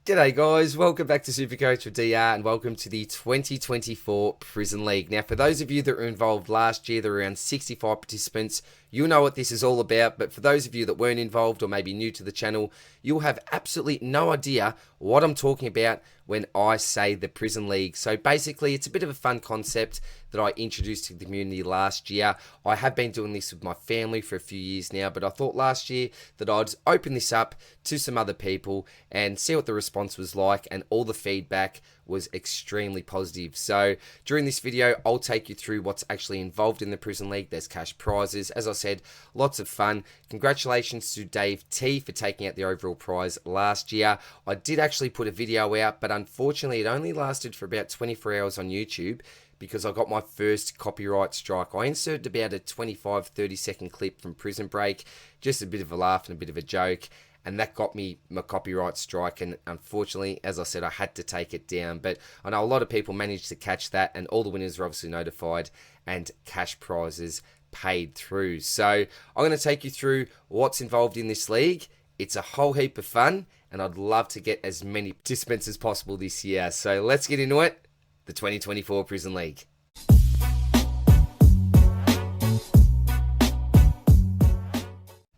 G'day guys, welcome back to SuperCoach with DR and welcome to the 2024 Prison League. Now for those of you that were involved last year, there were around 65 participants. You'll know what this is all about, but for those of you that weren't involved or maybe new to the channel, you'll have absolutely no idea what I'm talking about when I say the Prison League. So basically, it's a bit of a fun concept that I introduced to the community last year. I have been doing this with my family for a few years now, but I thought last year that I'd open this up to some other people and see what the response was like, and all the feedback was extremely positive. So during this video, I'll take you through what's actually involved in the Prison League. There's cash prizes, as I said, lots of fun. Congratulations to Dave T for taking out the overall prize last year. I did actually put a video out, but unfortunately it only lasted for about 24 hours on YouTube because I got my first copyright strike. I inserted about a 25-30 second clip from Prison Break, just a bit of a laugh and a bit of a joke, and that got me my copyright strike, and unfortunately, as I said, I had to take it down. But I know a lot of people managed to catch that, and all the winners were obviously notified and cash prizes paid through. So I'm going to take you through what's involved in this league. It's a whole heap of fun, and I'd love to get as many participants as possible this year. So let's get into it. The 2024 Prison League.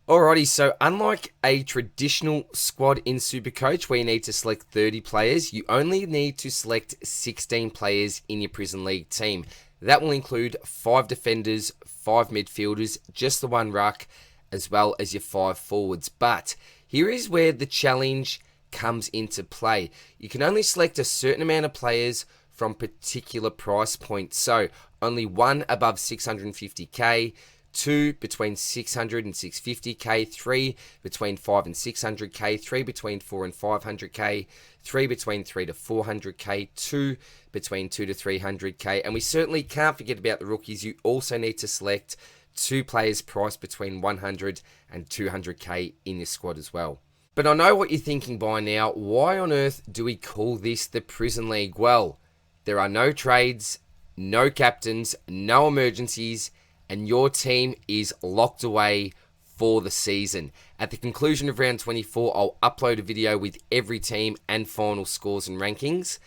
Alrighty, so unlike a traditional squad in SuperCoach where you need to select 30 players, you only need to select 16 players in your Prison League team. That will include 5 defenders, 5 midfielders, just the 1 ruck, as well as your 5 forwards. But here is where the challenge comes into play. You can only select a certain amount of players from particular price points. So only 1 above 650k, 2 between 600 and 650k, 3 between 5 and 600k, 3 between 4 and 500k, 3 between 3 to 400k, 2 between 2 to 300k, and we certainly can't forget about the rookies. You also need to select 2 players priced between 100 and 200k in your squad as well. But I know what you're thinking by now. Why on earth do we call this the Prison League? Well, there are no trades, no captains, no emergencies, and your team is locked away for the season. At the conclusion of round 24, I'll upload a video with every team and final scores and rankings,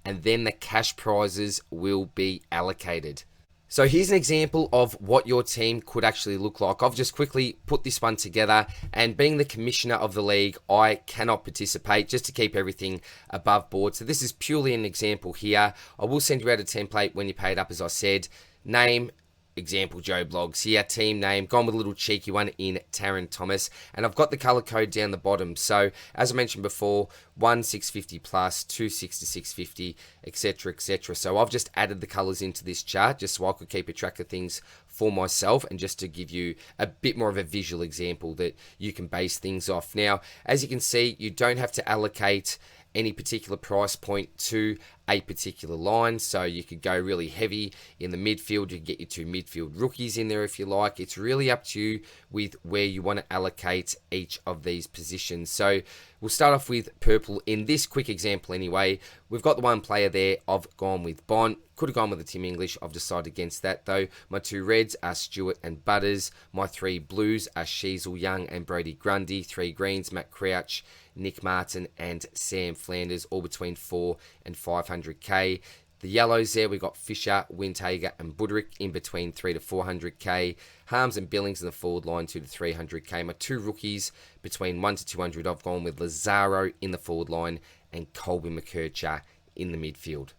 and then the cash prizes will be allocated. So here's an example of what your team could actually look like. I've just quickly put this one together, and being the commissioner of the league, I cannot participate just to keep everything above board. So this is purely an example here. I will send you out a template when you pay it up, as I said. Name, example Joe Blogs here, team name, gone with a little cheeky one in Taron Thomas, and I've got the color code down the bottom. So as I mentioned before, 1 650 plus, 2 6 to 650, etc, etc. So I've just added the colors into this chart just so I could keep a track of things for myself, and just to give you a bit more of a visual example that you can base things off. Now, as you can see, you don't have to allocate any particular price point to a particular line, so you could go really heavy in the midfield. You can get your 2 midfield rookies in there if you like. It's really up to you with where you want to allocate each of these positions. So we'll start off with purple in this quick example anyway. We've got the 1 player there. I've gone with Bond. Could have gone with the Tim English. I've decided against that though. My 2 reds are Stewart and Butters. My 3 blues are Sheasel Young and Brody Grundy. 3 greens, Matt Crouch, Nick Martin and Sam Flanders, all between 4 and 500k. The yellows there, we got Fisher, Windhager and Budrick in between 3 to 400k. Harms and Billings in the forward line 2 to 300k. My 2 rookies between 1 to 200. I've gone with Lazaro in the forward line and Colby McKercher in the midfield.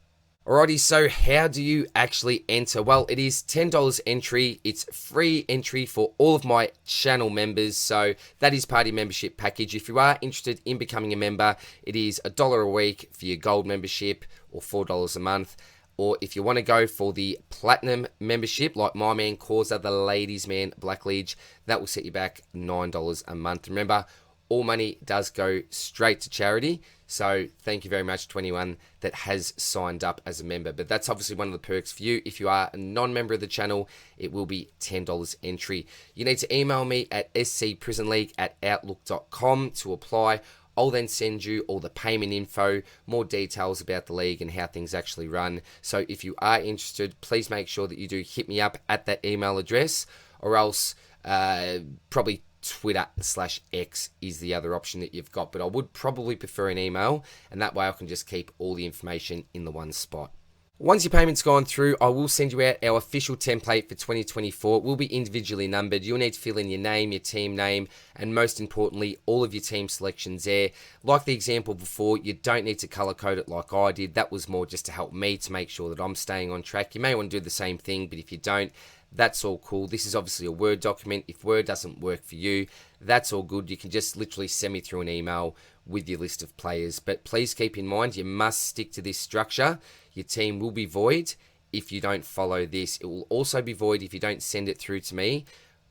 Alrighty, so how do you actually enter? Well, it is $10 entry. It's free entry for all of my channel members, so that is part of your membership package. If you are interested in becoming a member, it is $1 a week for your gold membership, or $4 a month. Or if you want to go for the platinum membership, like my man Causa, the ladies man Blackledge, that will set you back $9 a month. Remember, all money does go straight to charity. So thank you very much to anyone that has signed up as a member. But that's obviously one of the perks for you. If you are a non-member of the channel, it will be $10 entry. You need to email me at scprisonleague@outlook.com to apply. I'll then send you all the payment info, more details about the league and how things actually run. So if you are interested, please make sure that you do hit me up at that email address, or else probably Twitter/X is the other option that you've got, but I would probably prefer an email, and that way I can just keep all the information in the one spot. Once your payment's gone through, I will send you out our official template for 2024. It will be individually numbered. You'll need to fill in your name, your team name, and most importantly, all of your team selections there. Like the example before, you don't need to color code it like I did. That was more just to help me to make sure that I'm staying on track. You may want to do the same thing, but if you don't, that's all cool. This is obviously a Word document. If Word doesn't work for you, that's all good. You can just literally send me through an email with your list of players. But please keep in mind, you must stick to this structure. Your team will be void if you don't follow this. It will also be void if you don't send it through to me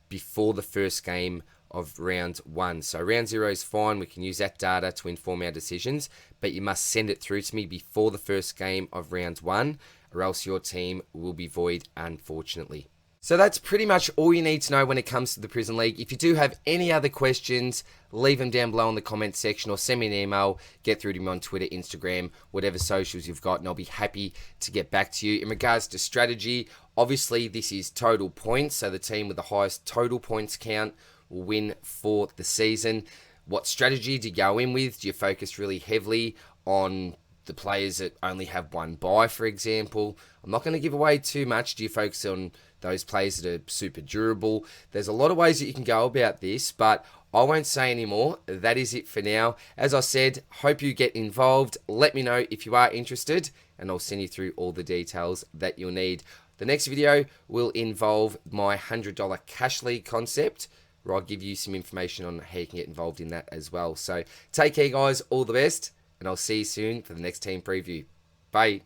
before the first game of round 1. So round 0 is fine. We can use that data to inform our decisions, but you must send it through to me before the first game of round 1, or else your team will be void, unfortunately. So that's pretty much all you need to know when it comes to the Prison League. If you do have any other questions, leave them down below in the comments section or send me an email, get through to me on Twitter, Instagram, whatever socials you've got, and I'll be happy to get back to you. In regards to strategy, obviously this is total points, so the team with the highest total points count will win for the season. What strategy do you go in with? Do you focus really heavily on the players that only have one bye, for example? I'm not going to give away too much. Do you focus on those players that are super durable? There's a lot of ways that you can go about this, but I won't say any more. That is it for now. As I said, hope you get involved. Let me know if you are interested, and I'll send you through all the details that you'll need. The next video will involve my $100 cash league concept, where I'll give you some information on how you can get involved in that as well. So take care, guys. All the best, and I'll see you soon for the next team preview. Bye.